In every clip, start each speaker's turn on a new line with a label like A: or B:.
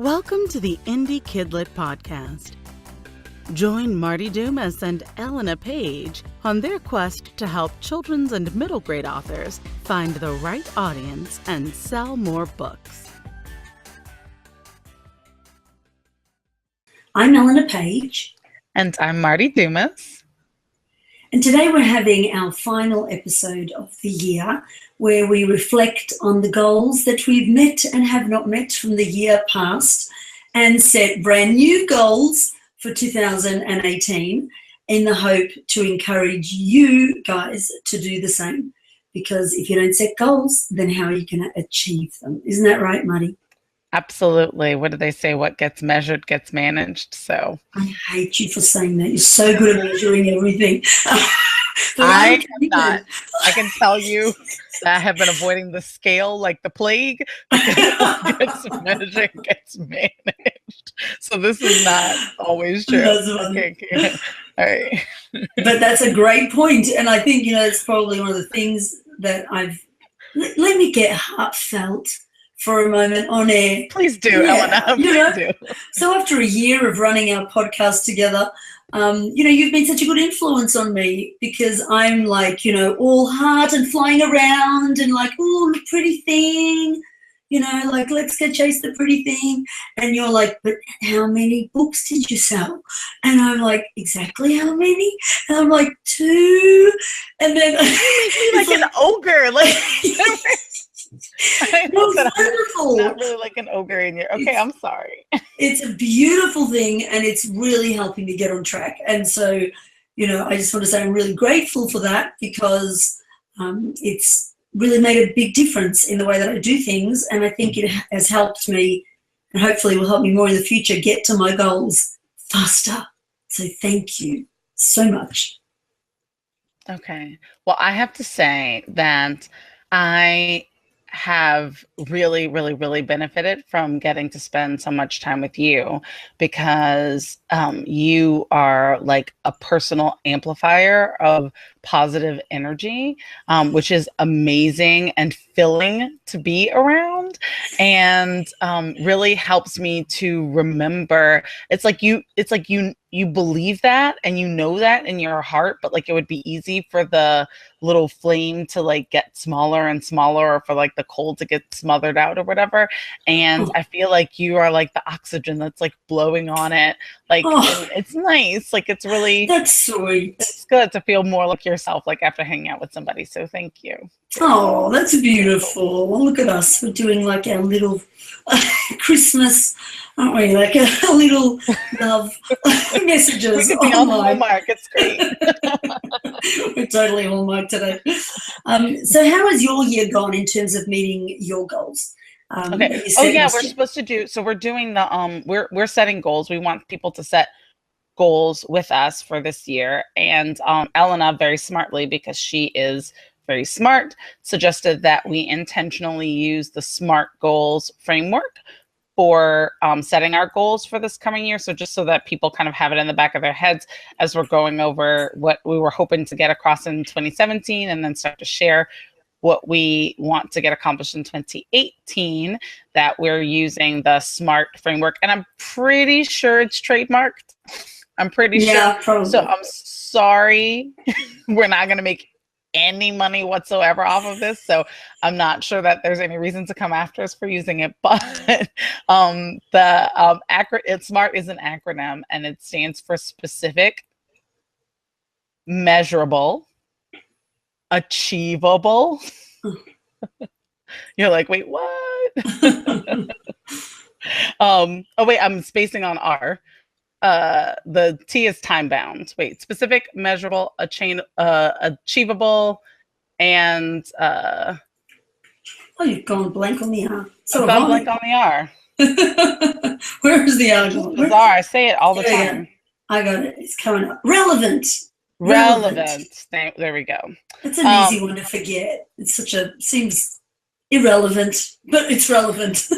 A: Welcome to the Indie KidLit podcast. Join Marti Dumas and Elena Page on their quest to help children's and middle grade authors find the right audience and sell more books.
B: I'm Elena Page.
C: And I'm Marti Dumas.
B: And today we're having our final episode of the year where we reflect on the goals that we've met and have not met from the year past and set brand new goals for 2018 in the hope to encourage you guys to do the same. Because if you don't set goals, then how are you going to achieve them? Isn't that right, Marti?
C: Absolutely. What do they say? What gets measured gets managed. So
B: I hate you for saying that. You're so good at measuring everything.
C: I am not. I can tell you that I have been avoiding the scale like the plague. What gets measured gets managed. So this is not always true. Okay. All right.
B: But that's a great point. And I think, it's probably one of the things that let me get heartfelt for a moment on air.
C: Please do, Elena. Please do.
B: So after a year of running our podcast together, you've been such a good influence on me because I'm like, all heart and flying around and like, oh, pretty thing, like, let's go chase the pretty thing. And you're like, but how many books did you sell? And I'm like, exactly how many? And I'm like, 2. And then
C: like an ogre, like.
B: Wonderful.
C: Not really like an ogre in your. Okay, I'm sorry.
B: It's a beautiful thing, and it's really helping me get on track. And so, I just want to say I'm really grateful for that because it's really made a big difference in the way that I do things, and I think it has helped me, and hopefully will help me more in the future get to my goals faster. So thank you so much.
C: Okay. Well, I have to say that I have really, really, really benefited from getting to spend so much time with you because you are like a personal amplifier of positive energy, which is amazing and filling to be around, and really helps me to remember. It's like you believe that and you know that in your heart, but like it would be easy for the little flame to like get smaller and smaller, or for like the coal to get smothered out or whatever. And I feel like you are like the oxygen that's like blowing on it. Like it's nice. Like it's really,
B: that's sweet.
C: It's good to feel more like yourself, like after hanging out with somebody. So thank you.
B: Oh, that's beautiful. Well, look at us. We're doing like our little Christmas, aren't we? Like a little love messages.
C: We could be on Hallmark. It's great.
B: We're totally Hallmark today. So how has your year gone in terms of meeting your goals?
C: Okay. Oh yeah, we're supposed to do. So we're doing the we're setting goals. We want people to set goals with us for this year, and Elena, very smartly, because she is very smart, suggested that we intentionally use the SMART goals framework for setting our goals for this coming year. So just so that people kind of have it in the back of their heads as we're going over what we were hoping to get across in 2017, and then start to share what we want to get accomplished in 2018, that we're using the SMART framework. And I'm pretty sure it's trademarked. I'm pretty sure.
B: Probably.
C: So I'm sorry. We're not going to make any money whatsoever off of this. So I'm not sure that there's any reason to come after us for using it. But SMART is an acronym, and it stands for specific, measurable, achievable. You're like, wait, what? Oh wait, I'm spacing on R. The T is time bound. Wait, specific, measurable, achievable, and
B: oh, you've gone blank on the R.
C: So I've gone blank on the R.
B: Where is the R?
C: Bizarre. I say it all the time.
B: I got it. It's coming up. Relevant.
C: There we go.
B: It's an easy one to forget. It's seems irrelevant, but it's relevant.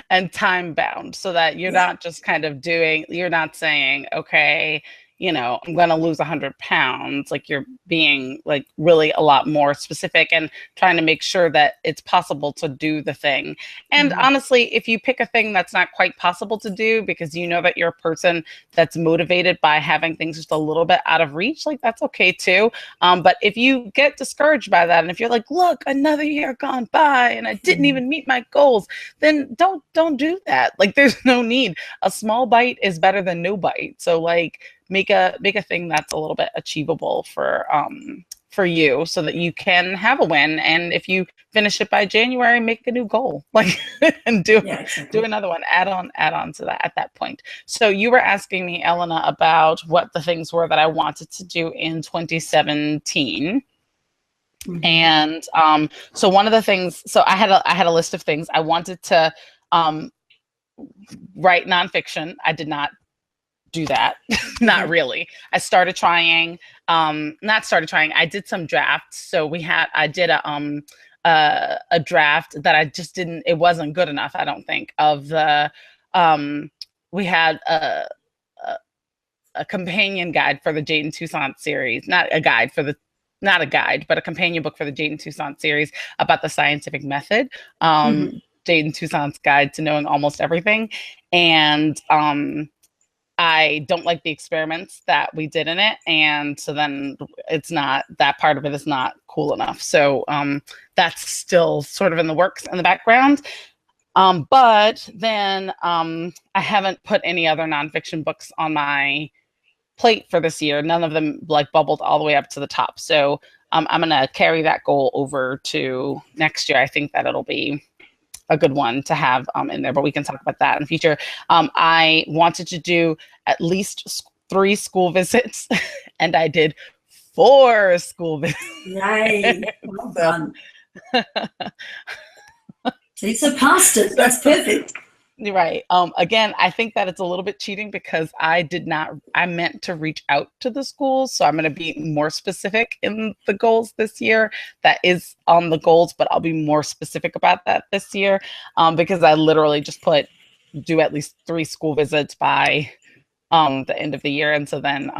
C: And time bound, so that you're not just kind of you're not saying, okay, you know, I'm going to lose 100 pounds. Like you're being like really a lot more specific and trying to make sure that it's possible to do the thing. And honestly, if you pick a thing that's not quite possible to do because you know that you're a person that's motivated by having things just a little bit out of reach, like that's okay too. But if you get discouraged by that, and if you're like, look, another year gone by and I didn't even meet my goals, then don't do that. Like there's no need. A small bite is better than no bite. So like make a thing that's a little bit achievable for you so that you can have a win. And if you finish it by January, make a new goal, like, and do another one, add on to that at that point. So you were asking me, Elena, about what the things were that I wanted to do in 2017. And so one of the things, so I had a list of things I wanted to write nonfiction. I did not do that. Not really. I started trying, I did some drafts. So I did a draft that I just didn't, it wasn't good enough, I don't think, of the, we had a companion guide for the Jade and Toussaint series, not a guide, but a companion book for the Jade and Toussaint series about the scientific method. Jade and Toussaint's Guide to Knowing Almost Everything. And I don't like the experiments that we did in it. And so then that part of it is not cool enough. So that's still sort of in the works in the background. But then I haven't put any other nonfiction books on my plate for this year. None of them like bubbled all the way up to the top. So I'm going to carry that goal over to next year. I think that it'll be a good one to have in there, but we can talk about that in the future. I wanted to do at least 3 school visits and I did 4 school visits.
B: Yay, well done. So you surpassed it. That's perfect.
C: Right. Again, I think that it's a little bit cheating because I meant to reach out to the schools. So I'm going to be more specific in the goals this year. That is on the goals, but I'll be more specific about that this year because I literally just do at least 3 school visits by the end of the year. And so then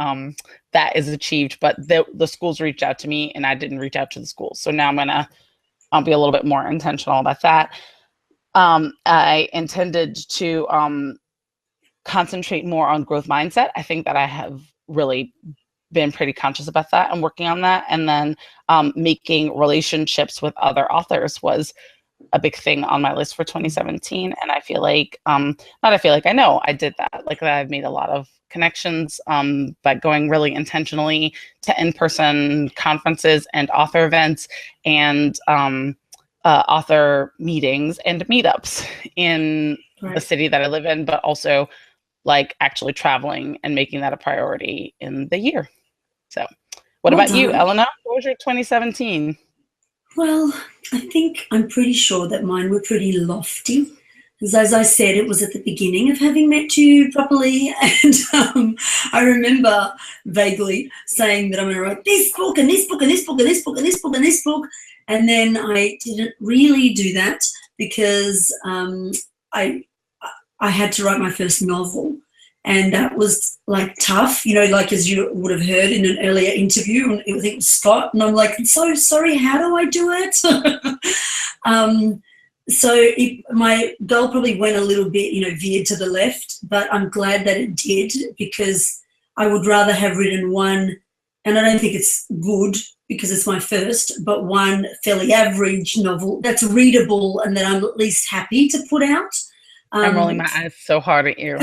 C: that is achieved, but the schools reached out to me and I didn't reach out to the schools. So now I'll be a little bit more intentional about that. I intended to concentrate more on growth mindset. I think that I have really been pretty conscious about that and working on that. And then making relationships with other authors was a big thing on my list for 2017. And I feel like, I know I did that. Like I've made a lot of connections by going really intentionally to in-person conferences and author events and author meetings and meetups in the city that I live in, but also like actually traveling and making that a priority in the year. So what about you, Elena? What was your 2017?
B: Well, I'm pretty sure that mine were pretty lofty. Because as I said, it was at the beginning of having met you properly. And I remember vaguely saying that I'm going to write this book and this book and this book and this book and this book and this book. And then I didn't really do that because I had to write my first novel. And that was like tough, like as you would have heard in an earlier interview, and I think it was Scott, and I'm like, so sorry, how do I do it? So my goal probably went a little bit, veered to the left, but I'm glad that it did because I would rather have written one, and I don't think it's good because it's my first, but one fairly average novel that's readable and that I'm at least happy to put out.
C: I'm rolling my eyes so hard at you.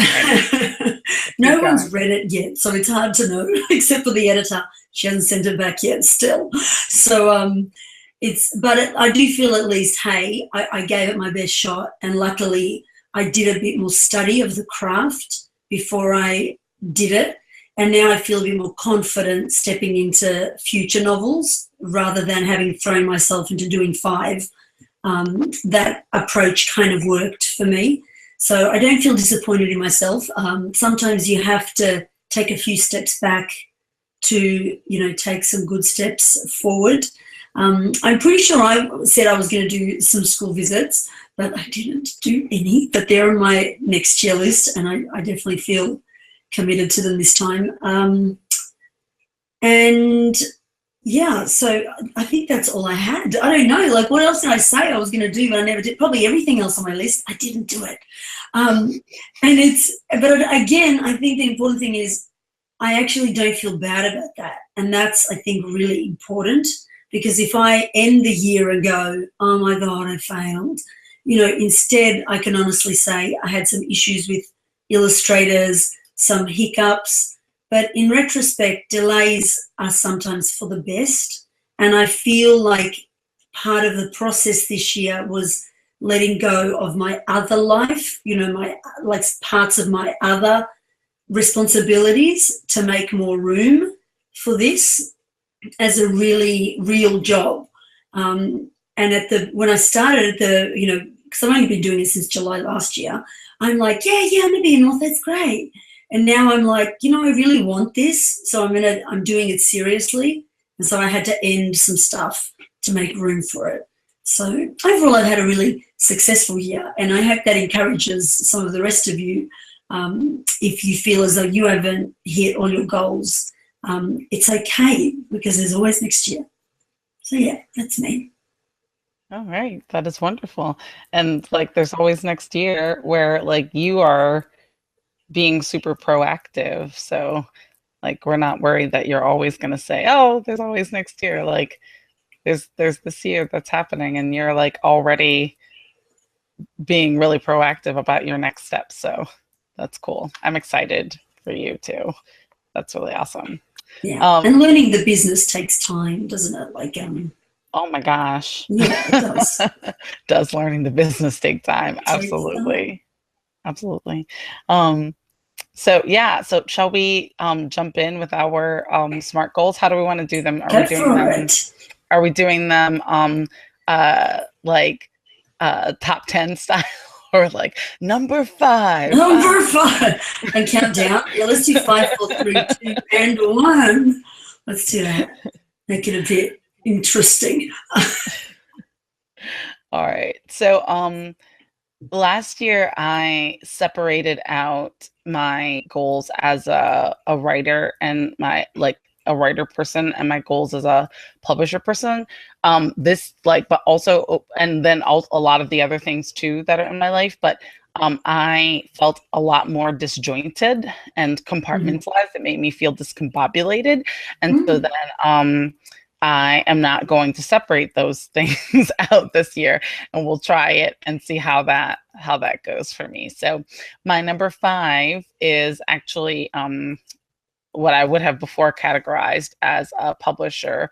B: No one's read it yet, so it's hard to know, except for the editor. She hasn't sent it back yet still. So I do feel at least, hey, I gave it my best shot, and luckily I did a bit more study of the craft before I did it. And now I feel a bit more confident stepping into future novels rather than having thrown myself into doing 5. That approach kind of worked for me. So I don't feel disappointed in myself. Sometimes you have to take a few steps back to, take some good steps forward. I'm pretty sure I said I was going to do some school visits, but I didn't do any. But they're on my next year list, and I definitely feel committed to them this time. And yeah, so I think that's all I had. I don't know, like what else did I say I was going to do, but I never did. Probably everything else on my list, I didn't do it. But again, I think the important thing is I actually don't feel bad about that. And that's, I think, really important, because if I end the year and go, oh my God, I failed, instead I can honestly say I had some issues with illustrators, some hiccups, but in retrospect, delays are sometimes for the best. And I feel like part of the process this year was letting go of my other life, my like parts of my other responsibilities to make more room for this as a really real job. And when I started because I've only been doing it since July last year, I'm like, yeah, I'm gonna be an author, that's great. And now I'm like, I really want this, so I'm doing it seriously. And so I had to end some stuff to make room for it. So overall, I've had a really successful year, and I hope that encourages some of the rest of you. If you feel as though you haven't hit all your goals, it's okay, because there's always next year. So yeah, that's me.
C: All right, that is wonderful. And like, there's always next year, where like you are being super proactive. So like, we're not worried that you're always going to say, oh, there's always next year. Like there's this year that's happening, and you're like already being really proactive about your next steps. So that's cool. I'm excited for you too. That's really awesome.
B: Yeah. And learning the business takes time, doesn't it? Like,
C: oh my gosh.
B: Yeah, it does.
C: Does learning the business take time? Absolutely. Absolutely. So yeah, so shall we jump in with our SMART goals? How do we want to do them? Are we doing them like top 10 style, or like number 5?
B: Number 5. And count down. Yeah, let's do 5, 4, 3, 2, and 1. Let's do that. Make it a bit interesting.
C: All right. So last year I separated out my goals as a writer, and a writer person, and my goals as a publisher person. But also, and then a lot of the other things too that are in my life. But I felt a lot more disjointed and compartmentalized. It made me feel discombobulated. And so then I am not going to separate those things out this year, and we'll try it and see how that goes for me. So my number 5 is actually what I would have before categorized as a publisher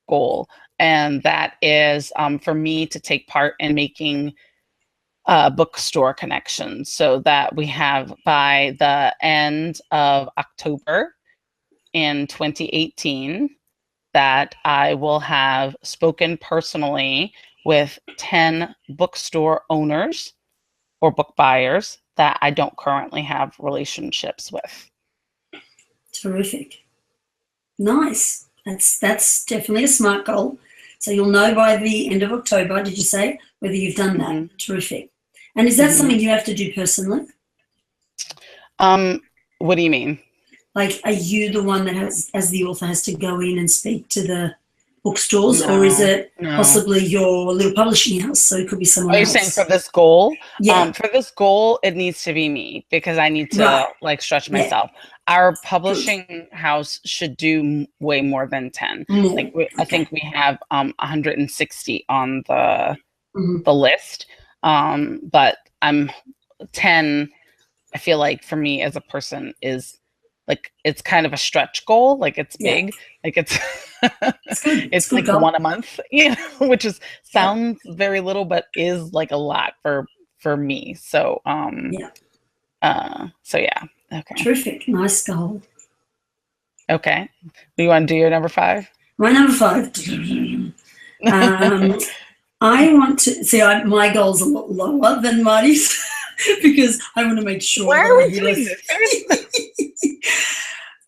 C: goal. And that is for me to take part in making bookstore connections, so that we have, by the end of October in 2018, that I will have spoken personally with 10 bookstore owners or book buyers that I don't currently have relationships with.
B: Terrific. Nice. That's definitely a SMART goal. So you'll know by the end of October, did you say, whether you've done that? Terrific. And is that something you have to do personally?
C: What do you mean?
B: Like, are you the one that as the author, has to go in and speak to the bookstores, or is it possibly your little publishing house? So it could be someone else.
C: Are you saying for this goal?
B: Yeah.
C: For this goal, it needs to be me, because I need to stretch myself. Our publishing house should do way more than 10. I think we have 160 on the list. But I'm 10. I feel like for me as a person is like, it's kind of a stretch goal. Like, it's big. Like it's it's like goal. 1 a month, which sounds very little, but is like a lot for me. So okay.
B: Terrific. Nice goal.
C: Okay. Do you want to do your number 5?
B: My number 5. I want to see, my goal's a lot lower than Marty's because I want to make sure.
C: Why are we doing this?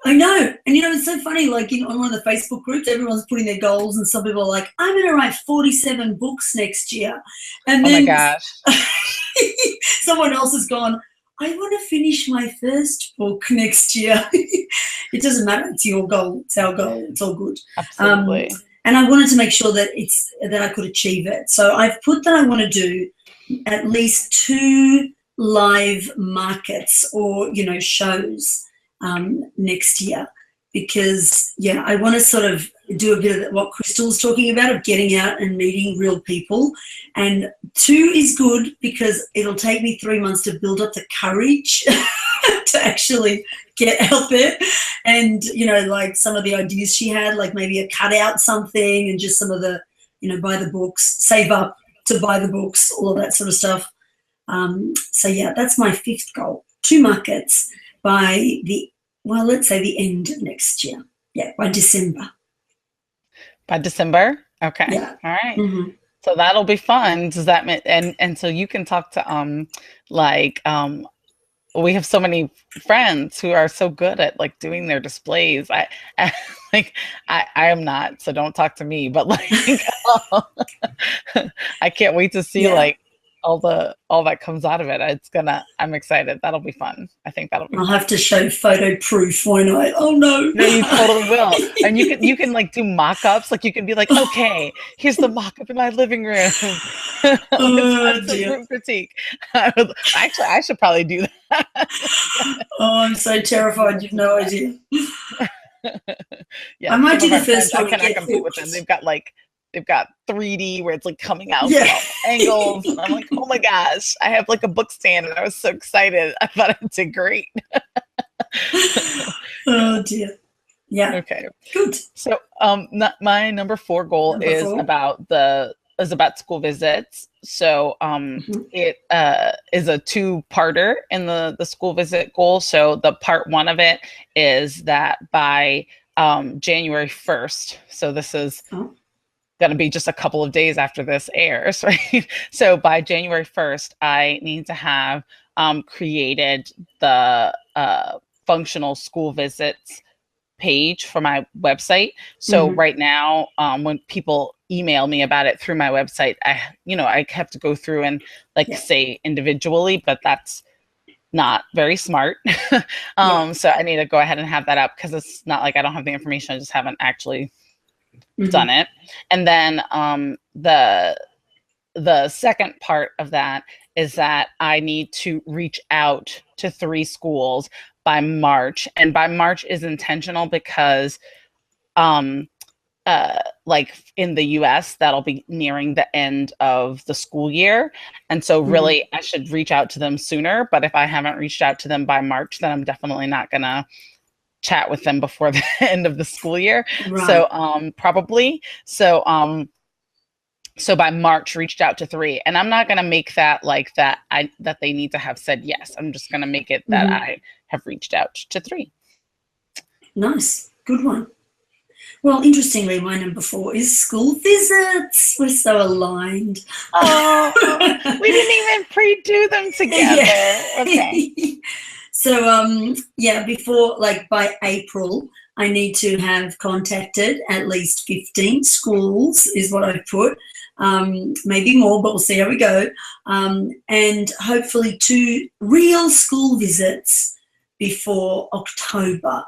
B: I know. And it's so funny, like on one of the Facebook groups, everyone's putting their goals, and some people are like, I'm going to write 47 books next year. And then,
C: oh my gosh.
B: Someone else has gone, I want to finish my first book next year. It doesn't matter. It's your goal. It's our goal. It's all good.
C: Absolutely.
B: And I wanted to make sure that I could achieve it. So I've put that I want to do at least 2 live markets or, shows next year, because, I want to sort of do a bit of what Crystal's talking about, of getting out and meeting real people. And 2 is good because it'll take me 3 months to build up the courage to actually get out there. And, like some of the ideas she had, like maybe a cutout something, and just some of the, buy the books, save up to buy the books, all of that sort of stuff. So that's my 5th goal. 2 markets by let's say the end of next year. Yeah, by December.
C: By December? Okay.
B: Yeah.
C: All right.
B: Mm-hmm.
C: So that'll be fun. Does that mean, and so you can talk to we have so many friends who are so good at like doing their displays. I am not, so don't talk to me, but like I can't wait to see like all that comes out of it. I'm excited. That'll be fun. I think that'll be
B: I'll
C: fun.
B: have to show photo proof, won't I? Oh no.
C: No, you totally will. And you can like do mock-ups. Like you can be like, okay, here's the mock-up in my living room. Let's have some group critique. I should probably do that.
B: Oh, I'm so terrified. You've no idea.
C: Yeah,
B: I might do the first one.
C: I cannot compete with them. They've got 3D where it's like coming out
B: Yeah.
C: from all angles. And I'm like, oh my gosh, I have like a book stand and I was so excited. I thought it did great.
B: Oh dear. Yeah.
C: Okay.
B: Good.
C: So my number 4 goal is about school visits. So it is a 2-parter in the school visit goal. So the part 1 of it is that by January 1st, so this is going to be just a couple of days after this airs, right? So by January 1st, I need to have created the functional school visits page for my website. So right now, when people email me about it through my website, I have to go through and say individually, but that's not very smart. So I need to go ahead and have that up, because it's not like I don't have the information. I just haven't actually done it. And then the second part of that is that I need to reach out to 3 schools by March. And by March is intentional because like in the US, that'll be nearing the end of the school year. And so really I should reach out to them sooner. But if I haven't reached out to them by March, then I'm definitely not gonna chat with them before the end of the school year. Right. So probably. So by March, reached out to 3. And I'm not gonna make that like that that they need to have said yes. I'm just gonna make it that I have reached out to 3.
B: Nice. Good one. Well, interestingly, my number 4 is school visits. We're so aligned.
C: Oh, we didn't even pre-do them together. Yeah. Okay.
B: So, before, like by April, I need to have contacted at least 15 schools is what I've put. Maybe more, but we'll see how we go. And hopefully 2 real school visits before October.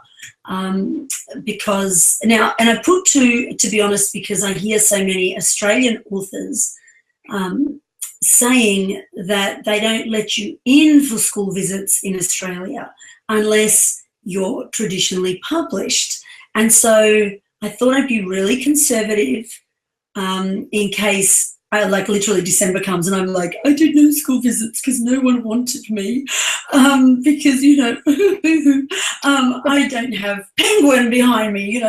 B: Because now, and I put 2, to be honest, because I hear so many Australian authors saying that they don't let you in for school visits in Australia unless you're traditionally published. And so I thought I'd be really conservative in case literally December comes and I'm like, I did no school visits because no one wanted me because, I don't have Penguin behind me,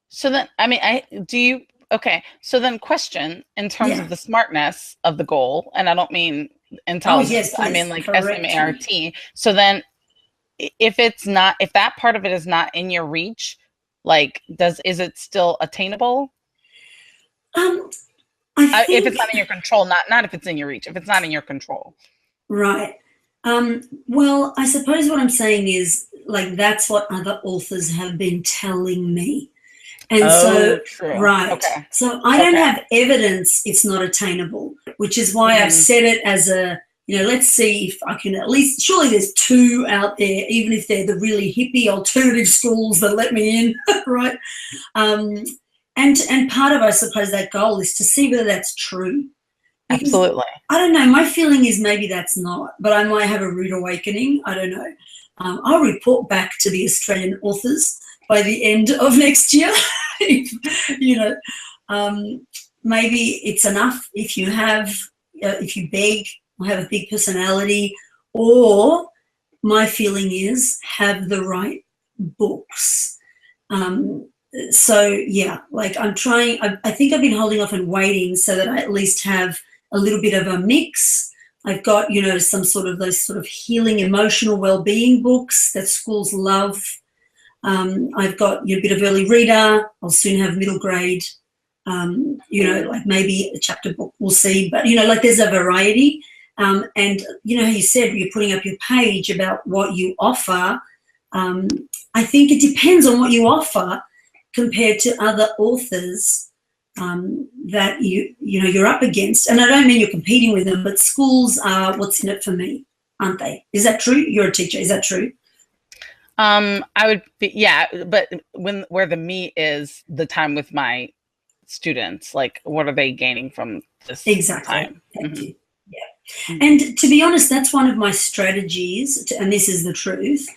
C: So then, okay. So then question in terms of the smartness of the goal, and I don't mean intelligence, yes, I mean like SMART. So then if that part of it is not in your reach, is it still attainable? If it's not in your control, not if it's in your reach, if it's not in your control.
B: Right. Well, I suppose what I'm saying is that's what other authors have been telling me. And
C: true.
B: Right.
C: Okay.
B: So I don't have evidence it's not attainable, which is why I've set it as a, let's see if I can at least, surely there's 2 out there, even if they're the really hippie alternative schools that let me in, right? And part of, I suppose, that goal is to see whether that's true. Because,
C: Absolutely.
B: I don't know, my feeling is maybe that's not, but I might have a rude awakening. I don't know. I'll report back to the Australian authors by the end of next year. Maybe it's enough if you beg or have a big personality, or my feeling is have the right books. So yeah, like I'm trying, I think I've been holding off and waiting so that I at least have a little bit of a mix. I've got, some sort of those sort of healing, emotional well-being books that schools love. I've got a bit of early reader. I'll soon have middle grade, like maybe a chapter book, we'll see. But, like there's a variety. And how you said you're putting up your page about what you offer. I think it depends on what you offer compared to other authors that you're up against. And I don't mean you're competing with them, but schools are what's in it for me, aren't they? Is that true? You're a teacher. Is that true?
C: I would be, yeah, but where the meat is the time with my students, like what are they gaining from this time?
B: Thank you. Yeah. And to be honest, that's one of my strategies, and this is the truth,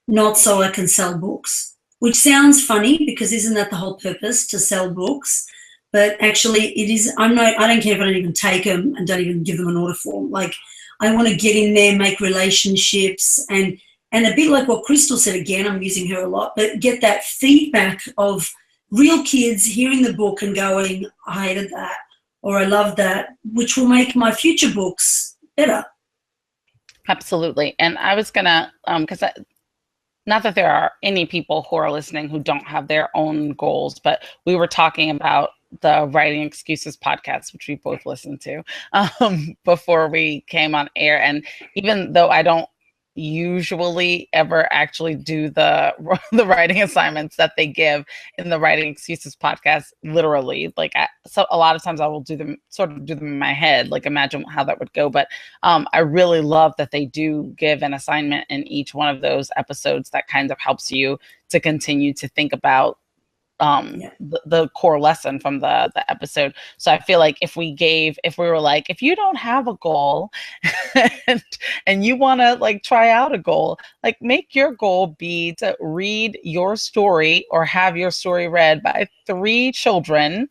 B: not so I can sell books, which sounds funny because isn't that the whole purpose, to sell books? But actually it is. I don't care if I don't even take them and don't even give them an order form. Like I want to get in there, make relationships, and a bit like what Crystal said, again, I'm using her a lot, but get that feedback of real kids hearing the book and going, I hated that, or I love that, which will make my future books better.
C: Absolutely. And I was gonna, because not that there are any people who are listening who don't have their own goals, but we were talking about the Writing Excuses podcast, which we both listened to before we came on air. And even though I don't usually ever actually do the writing assignments that they give in the Writing Excuses podcast, literally, like so a lot of times I will do them in my head, like imagine how that would go. But I really love that they do give an assignment in each one of those episodes that kind of helps you to continue to think about the core lesson from the episode. So I feel like if we were like, if you don't have a goal and you want to like try out a goal, like make your goal be to read your story or have your story read by 3 children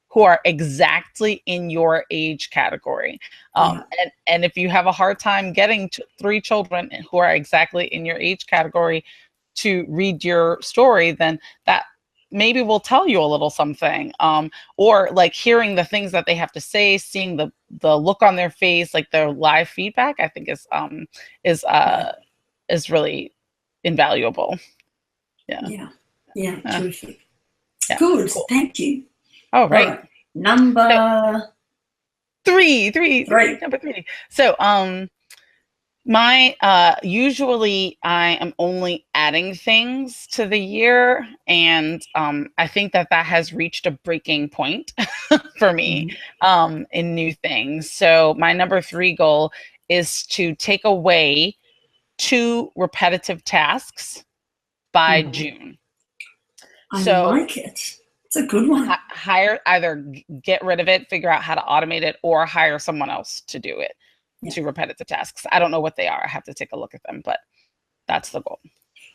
C: who are exactly in your age category. And if you have a hard time getting to 3 children who are exactly in your age category to read your story, then that maybe we'll tell you a little something, or like hearing the things that they have to say, seeing the look on their face, like their live feedback, I think is really invaluable.
B: Yeah. Terrific.
C: Yeah.
B: Good.
C: Cool.
B: Thank you.
C: Oh, right.
B: All right. Number
C: 3. Number 3. So, usually I am only adding things to the year, and I think that has reached a breaking point for me in new things. So my number 3 goal is to take away 2 repetitive tasks by June.
B: I like it. It's a good one.
C: Either get rid of it, figure out how to automate it, or hire someone else to do it. 2 repetitive tasks. I don't know what they are. I have to take a look at them, but that's the goal.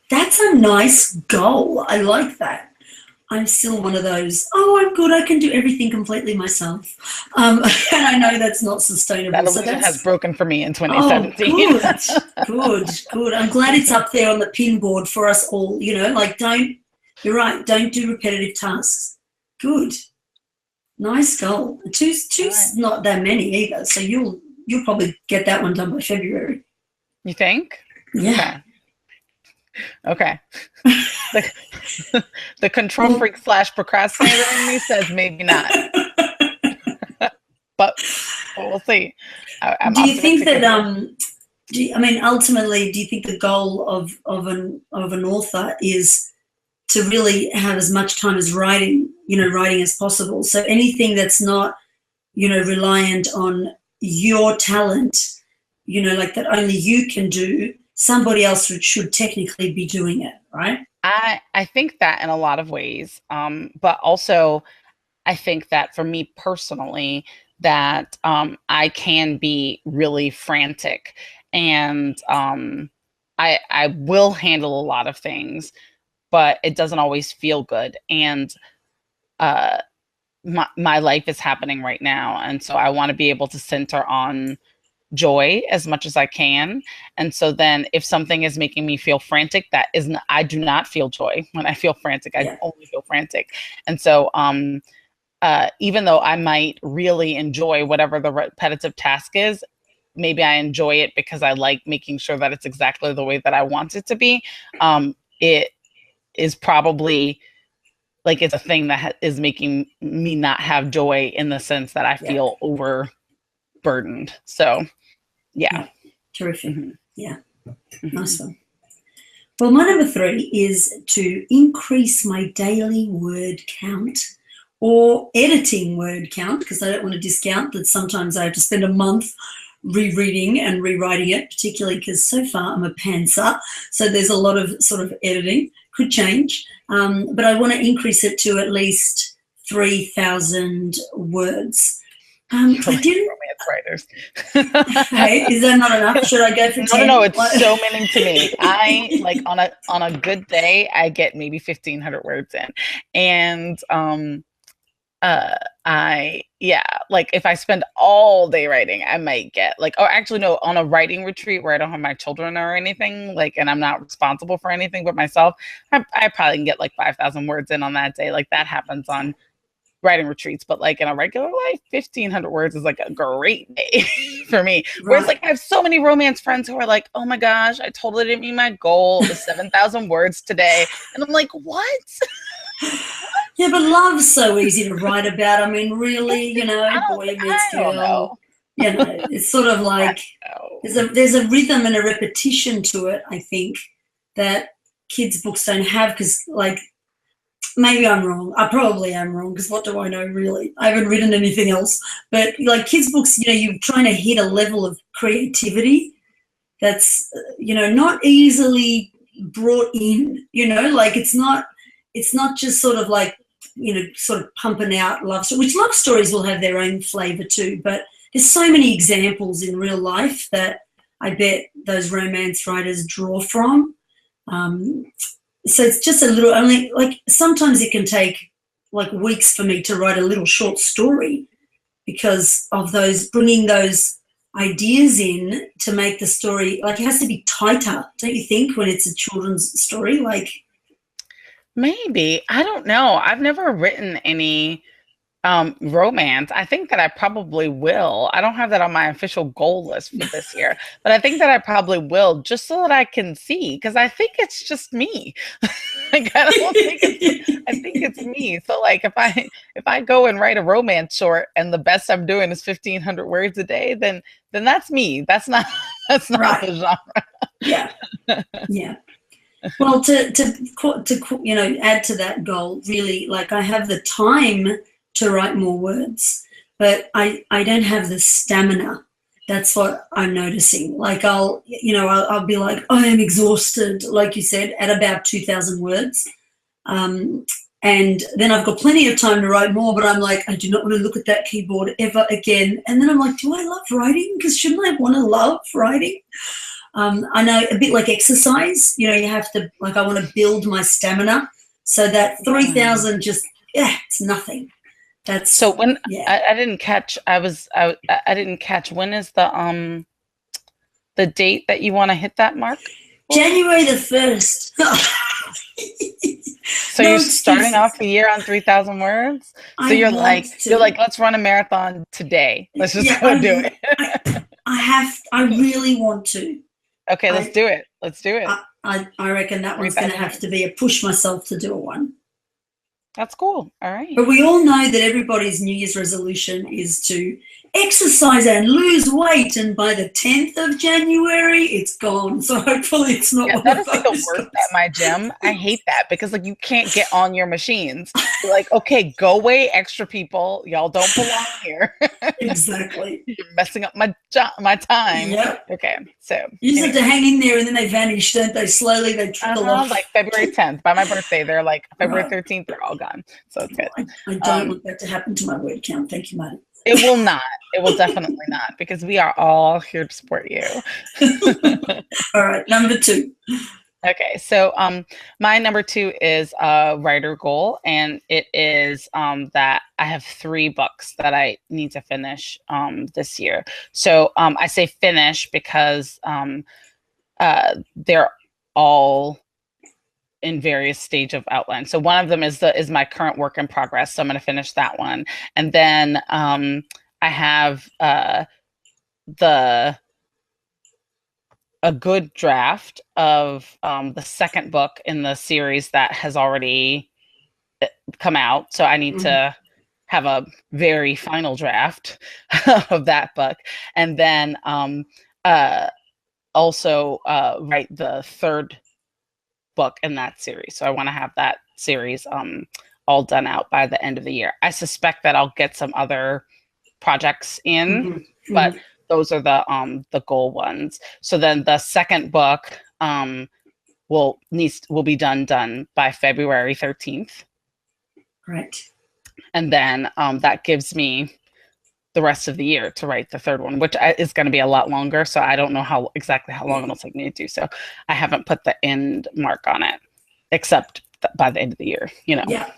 C: That's
B: a nice goal. I like that. I'm still one of those, I'm good, I can do everything completely myself. And I know that's not sustainable.
C: That illusion has broken for me in 2017.
B: Good. I'm glad it's up there on the pin board for us all, like you're right, don't do repetitive tasks. Good. Nice goal. Two's not that many either, so you'll probably get that one done by February.
C: You think?
B: Yeah.
C: Okay. The control freak / procrastinator in me says maybe not. but we'll see.
B: Do you think that ultimately, do you think the goal of an author is to really have as much time as writing as possible? So anything that's not, reliant on your talent like that only you can do, somebody else should technically be doing it, right?
C: I think that in a lot of ways, but also I think that for me personally, that I can be really frantic, and I will handle a lot of things, but it doesn't always feel good. And my life is happening right now, and so I want to be able to center on joy as much as I can. And so then if something is making me feel frantic, that isn't, I do not feel joy when I feel frantic. I only feel frantic. And so even though I might really enjoy whatever the repetitive task is, maybe I enjoy it because I like making sure that it's exactly the way that I want it to be. It is probably like, it's a thing that is making me not have joy in the sense that I feel overburdened. So yeah.
B: Terrific. Yeah. Nice one. Well, my number 3 is to increase my daily word count, or editing word count, because I don't want to discount that sometimes I have to spend a month rereading and rewriting it, particularly because so far I'm a pantser. So there's a lot of sort of editing. Could change. But I want to increase it to at least 3,000 words. I didn't.
C: Romance writers.
B: Hey, is that not enough? Should I go for 10?
C: No, it's so many to me. I like on a good day, I get maybe 1,500 words in, and like if I spend all day writing, I might get like, or actually no, on a writing retreat where I don't have my children or anything, like, and I'm not responsible for anything but myself, I probably can get like 5,000 words in on that day. Like that happens on writing retreats, but like in a regular life, 1,500 words is like a great day for me. Right. Whereas like I have so many romance friends who are like, oh my gosh, I totally didn't meet my goal. It was 7,000 words today. And I'm like, what?
B: Yeah, but love's so easy to write about. I mean, really, boy meets girl. It's sort of like there's a rhythm and a repetition to it, I think, that kids' books don't have, because like, maybe I'm wrong. I probably am wrong, because what do I know, really? I haven't written anything else. But like kids' books, you're trying to hit a level of creativity that's, not easily brought in, like it's not just sort of like, sort of pumping out love stories, which love stories will have their own flavor too. But there's so many examples in real life that I bet those romance writers draw from. So it's just a little, only like sometimes it can take like weeks for me to write a little short story because of those, bringing those ideas in to make the story, like it has to be tighter, don't you think, when it's a children's story? Like,
C: maybe, I don't know. I've never written any romance. I think that I probably will. I don't have that on my official goal list for this year, but I think that I probably will, just so that I can see, because I think it's just me. Like I think it's me. So like if I go and write a romance short and the best I'm doing is 1,500 words a day, then that's me. That's not right. The genre.
B: Yeah. Yeah. Well, to add to that goal, really, like I have the time to write more words, but I don't have the stamina. That's what I'm noticing. Like I'll be like, I am exhausted, like you said, at about 2,000 words. And then I've got plenty of time to write more, but I'm like, I do not want to look at that keyboard ever again. And then I'm like, do I love writing? Because shouldn't I want to love writing? I know, a bit like exercise, you have to, like, I want to build my stamina, so that 3,000 just, it's nothing. That's
C: so when I didn't catch, I didn't catch, when is the date that you want to hit that mark?
B: January the 1st.
C: So you're starting off the year on 3,000 words. So you're like, let's run a marathon today. Let's just go do it.
B: I really want to.
C: Okay, let's do it.
B: I reckon that one's going to have to be a push myself to do a one.
C: That's cool. All right.
B: But we all know that everybody's New Year's resolution is to exercise and lose weight, and by the 10th of January, it's gone. So hopefully it's not one
C: That
B: of
C: is like the
B: those.
C: worst at my gym. I hate that because like you can't get on your machines. You're like, okay, go away, extra people. Y'all don't belong here.
B: Exactly.
C: You're messing up my time.
B: Yep.
C: Okay, so
B: You just have to hang in there, and then they vanish, don't they? Slowly they trickle off.
C: like February 10th. By my birthday, they're like February
B: Right.
C: 13th, they're all gone. So it's good.
B: I don't want that to happen to my word count. Thank you, Marty.
C: It will not. It will definitely not, because we are all here to support you.
B: All right, number 2.
C: Okay, so my number 2 is a writer goal, and it is that I have 3 books that I need to finish this year. So I say finish because they're all in various stage of outline. So one of them is my current work in progress. So I'm going to finish that one, and then I have a good draft of the second book in the series that has already come out. So I need to have a very final draft of that book, and then also write the third book in that series. So I want to have that series all done out by the end of the year. I suspect that Will get some other projects in, but those are the goal ones. So then the second book will be done by February 13th.
B: Right.
C: And then that gives me the rest of the year to write the third one, which is going to be a lot longer. So I don't know exactly how long it'll take me to do. So I haven't put the end mark on it, except by the end of the year,
B: Yeah.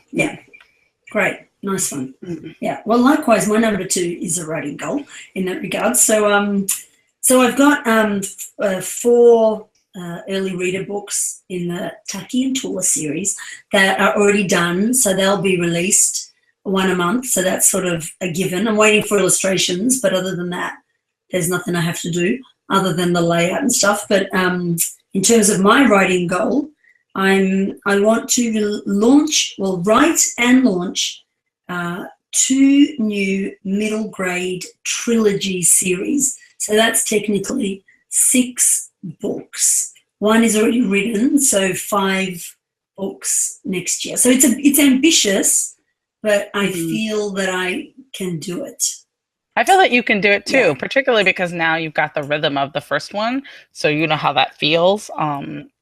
B: Great. Nice one. Yeah. Well, likewise, my number 2 is a writing goal in that regard. So I've got 4 early reader books in the Taki and Tula series that are already done. So they'll be released one a month. So that's sort of a given. I'm waiting for illustrations, but other than that, there's nothing I have to do other than the layout and stuff. But in terms of my writing goal, I want to write and launch 2 new middle grade trilogy series. So that's technically 6 books. One is already written, so 5 books next year. So it's ambitious, but I feel that I can do it.
C: I feel that you can do it too, particularly because now you've got the rhythm of the first one, so you know how that feels.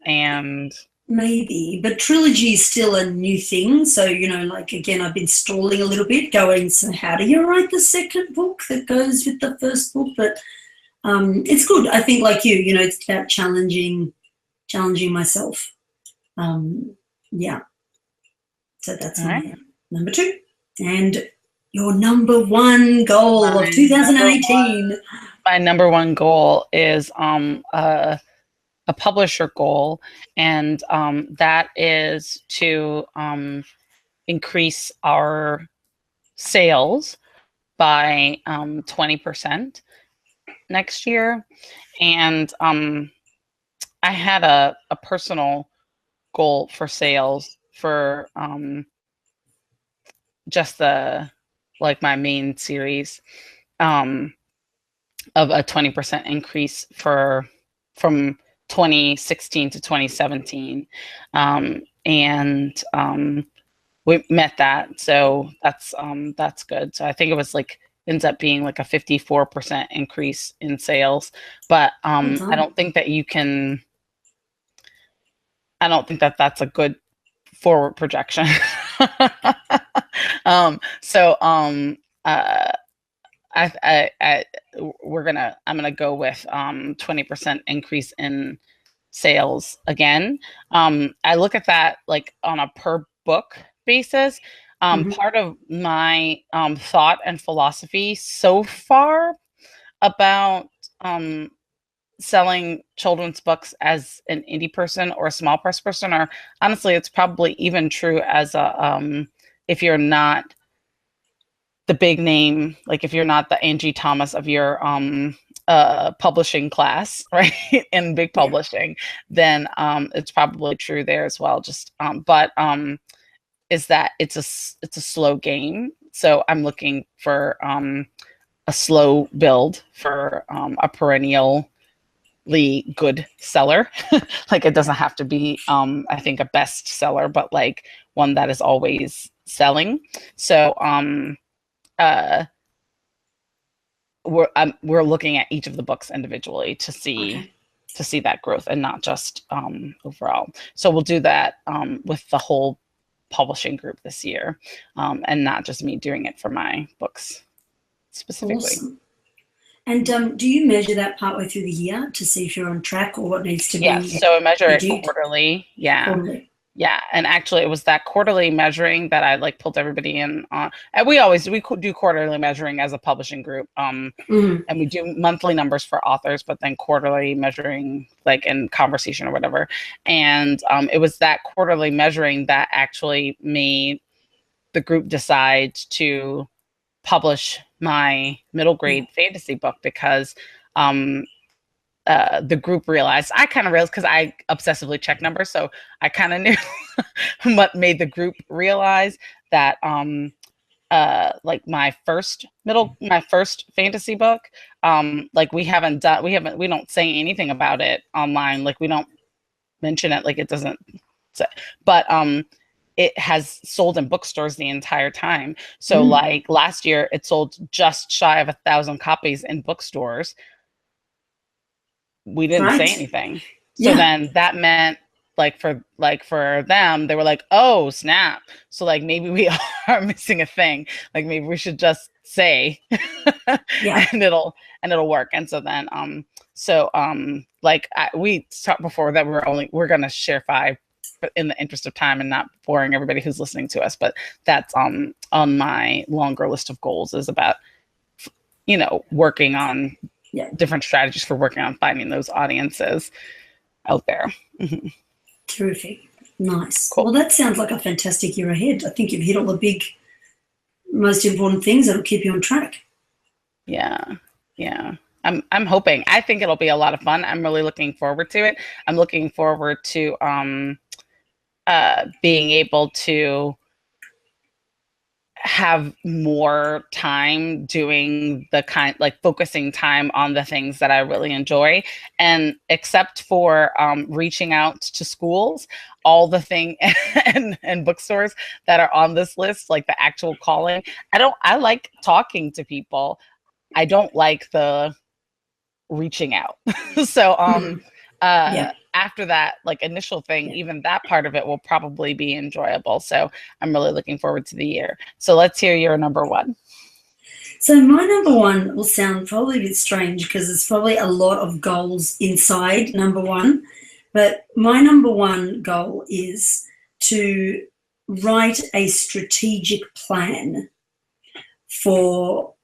C: And
B: maybe, but trilogy is still a new thing. So, again, I've been stalling a little bit, going, so how do you write the second book that goes with the first book? But it's good. I think, like you, it's about challenging myself. So that's my number 2. And your number 1 goal of 2018.
C: My number 1 goal is a publisher goal, and that is to increase our sales by 20% next year. And I had a personal goal for sales for just my main series of a 20% increase from 2016 to 2017. We met that. So that's good. So I think it was ends up being a 54% increase in sales, but I don't think that's a good forward projection. I'm gonna go with 20% increase in sales again. I look at that on a per book basis. Part of my thought and philosophy so far about selling children's books as an indie person or a small press person, or honestly, it's probably even true as a if you're not the big name, if you're not the Angie Thomas of your publishing class, right, in big publishing, then it's probably true there as well. Just is that it's a slow game. So I'm looking for a slow build for a perennially good seller. Like it doesn't have to be, I think, a best seller, but like one that is always selling. So we're looking at each of the books individually to see that growth and not just overall. So we'll do that with the whole publishing group this year, and not just me doing it for my books specifically.
B: Awesome. And do you measure that partway through the year to see if you're on track or what needs to be?
C: Yeah, so I measure it quarterly. Yeah.
B: Quarterly.
C: Yeah, and actually it was that quarterly measuring that I like pulled everybody in on. And we do quarterly measuring as a publishing group. And we do monthly numbers for authors, but then quarterly measuring like in conversation or whatever. And it was that quarterly measuring that actually made the group decide to publish my middle grade fantasy book, because the group realized, I kind of realized, because I obsessively check numbers, so I kind of knew what made the group realize that like my first fantasy book, like we don't say anything about it online, like we don't mention it, like it doesn't say, but it has sold in bookstores the entire time. So like last year it sold just shy of 1,000 copies in bookstores. We didn't say anything. So then that meant for them, they were like, oh snap. So like maybe we are missing a thing. Like maybe we should just say and it'll work. And so then we talked before that we're gonna share 5 in the interest of time and not boring everybody who's listening to us, but that's on my longer list of goals, is about working on different strategies for working on finding those audiences out there.
B: Terrific. Nice.
C: Cool.
B: Well, that sounds like a fantastic year ahead. I think you've hit all the big, most important things that'll keep you on track. Yeah.
C: I'm hoping. I think it'll be a lot of fun. I'm really looking forward to it. I'm looking forward to being able to have more time doing focusing time on the things that I really enjoy. And except for reaching out to schools, all the thing and bookstores that are on this list, like the actual calling, I like talking to people. I don't like the reaching out. So after that initial thing, even that part of it will probably be enjoyable. So I'm really looking forward to the year. So let's hear your number 1.
B: So my number 1 will sound probably a bit strange because there's probably a lot of goals inside number 1. But my number 1 goal is to write a strategic plan for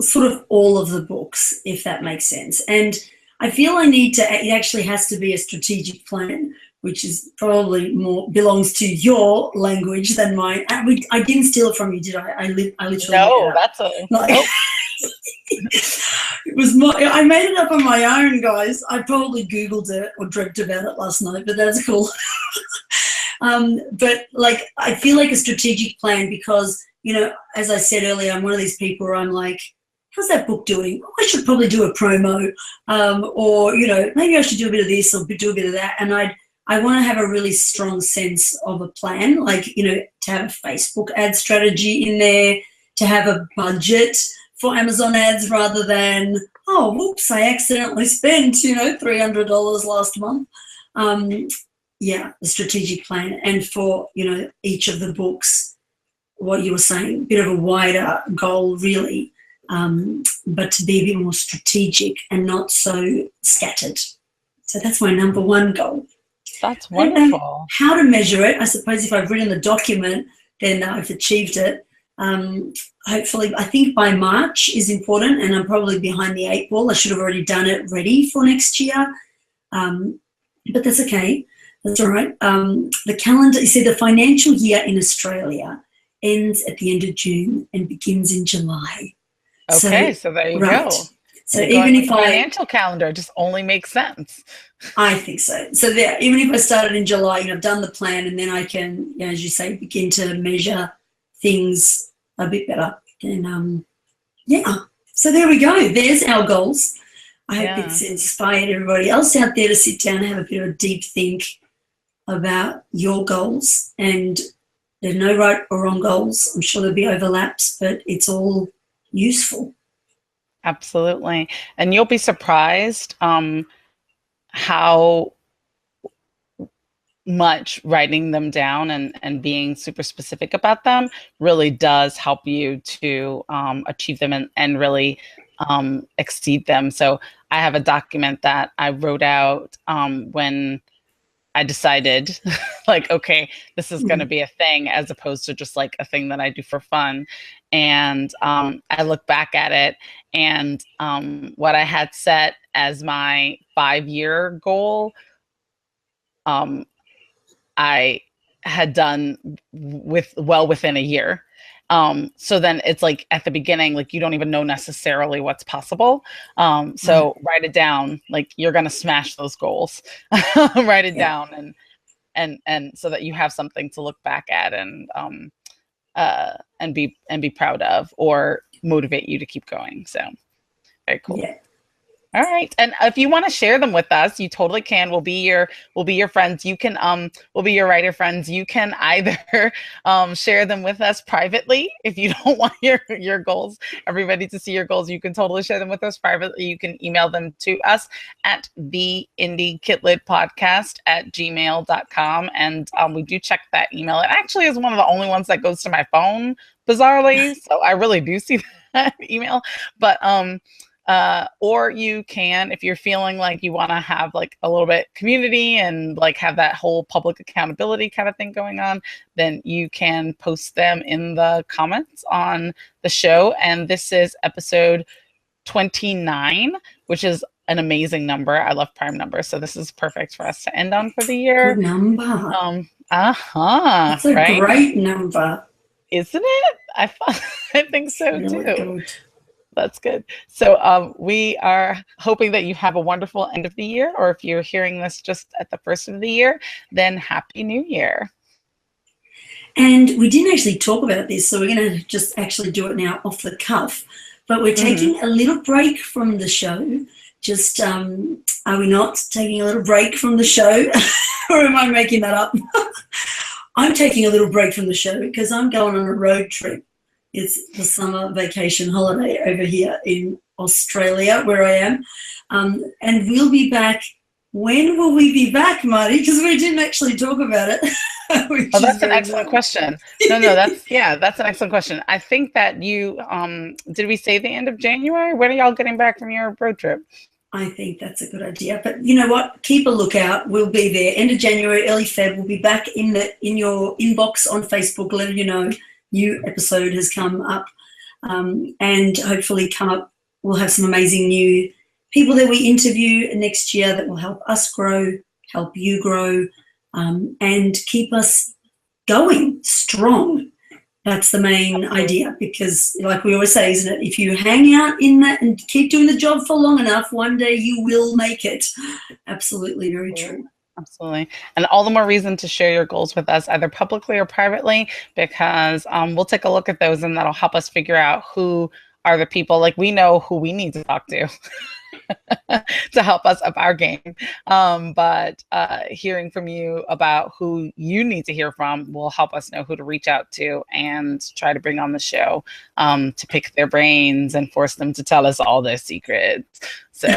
B: sort of all of the books, if that makes sense. And I feel it actually has to be a strategic plan, which is probably more belongs to your language than mine. I didn't steal it from you, did I? I literally
C: that's
B: it was I made it up on my own, guys. I probably Googled it or dreamt about it last night, but that's cool. But I feel like a strategic plan because, as I said earlier, I'm one of these people where I'm like, how's that book doing? Oh, I should probably do a promo, or maybe I should do a bit of this or do a bit of that. And I want to have a really strong sense of a plan, to have a Facebook ad strategy in there, to have a budget for Amazon ads rather than, oh, whoops, I accidentally spent, $300 last month. A strategic plan. And for, each of the books, what you were saying, a bit of a wider goal really, but to be a bit more strategic and not so scattered. So that's my number 1 goal.
C: That's wonderful.
B: How to measure it, I suppose if I've written the document, then I've achieved it. Hopefully, I think by March is important, and I'm probably behind the 8 ball. I should have already done it ready for next year, but that's okay. That's all right. The calendar, you see, the financial year in Australia ends at the end of June and begins in July.
C: Okay, so there you go.
B: So even if
C: financial calendar just only makes sense.
B: I think so. So even if I started in July, I've done the plan, and then I can, as you say, begin to measure things a bit better. And So there we go. There's our goals. I hope
C: Yeah.
B: it's inspired everybody else out there to sit down and have a bit of a deep think about your goals. And there's no right or wrong goals. I'm sure there'll be overlaps, but it's all useful.
C: Absolutely. And you'll be surprised how much writing them down and being super specific about them really does help you to achieve them and really exceed them. So I have a document that I wrote out when I decided like, okay, this is going to be a thing as opposed to just like a thing that I do for fun. And I look back at it and what I had set as my 5-year goal, I had done within a year. So then it's like at the beginning, like you don't even know necessarily what's possible. So write it down, like you're going to smash those goals, write it down and so that you have something to look back at and be proud of or motivate you to keep going. So very cool.
B: Yeah.
C: All right. And if you want to share them with us, you totally can. We'll be your friends. You can we'll be your writer friends. You can either share them with us privately if you don't want your goals, everybody to see your goals. You can totally share them with us privately. You can email them to us at theindiekidlitpodcast@gmail.com. And we do check that email. It actually is one of the only ones that goes to my phone, bizarrely. So I really do see that email. But or you can, if you're feeling like you want to have like a little bit community and like have that whole public accountability kind of thing going on, then you can post them in the comments on the show. And this is episode 29, which is an amazing number. I love prime numbers. So this is perfect for us to end on for the year.
B: Good number. That's a
C: right?
B: great number.
C: Isn't it? I think so
B: Really
C: too.
B: good.
C: That's good. So we are hoping that you have a wonderful end of the year, or if you're hearing this just at the first of the year, then Happy New Year.
B: And we didn't actually talk about this, so we're going to just actually do it now off the cuff. But we're taking a little break from the show. Just, are we not taking a little break from the show? Or am I making that up? I'm taking a little break from the show because I'm going on a road trip. It's the summer vacation holiday over here in Australia, where I am. And we'll be back. When will we be back, Marty? Because we didn't actually talk about it.
C: Oh, that's an excellent question. No, that's an excellent question. I think that you, did we say the end of January? When are y'all getting back from your road trip?
B: I think that's a good idea. But you know what? Keep a lookout. We'll be there. End of January, early Feb. We'll be back in your inbox on Facebook, letting you know new episode has come up, and hopefully we'll have some amazing new people that we interview next year that will help us grow, help you grow, and keep us going strong. That's the main idea, because like we always say, isn't it, if you hang out in that and keep doing the job for long enough, one day you will make it. Absolutely, very true.
C: Absolutely. And all the more reason to share your goals with us, either publicly or privately, because we'll take a look at those and that'll help us figure out who are the people, like we know who we need to talk to to help us up our game. But hearing from you about who you need to hear from will help us know who to reach out to and try to bring on the show to pick their brains and force them to tell us all their secrets. So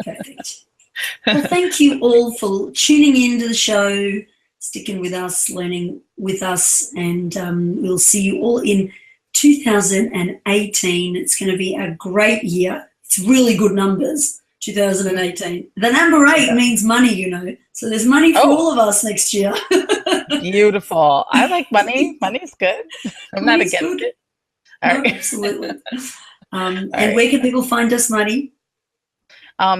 B: perfect. Well, thank you all for tuning into the show, sticking with us, learning with us, and we'll see you all in 2018. It's going to be a great year. It's really good numbers, 2018. The number 8 means money, you know, so there's money for all of us next year.
C: Beautiful. I like money. Money's good. I'm not against it.
B: No, absolutely. And where can people find us, Marty?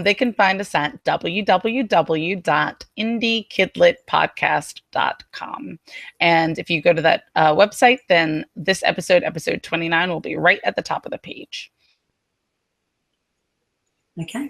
C: They can find us at www.indiekidlitpodcast.com. And if you go to that website, then this episode 29, will be right at the top of the page.
B: Okay.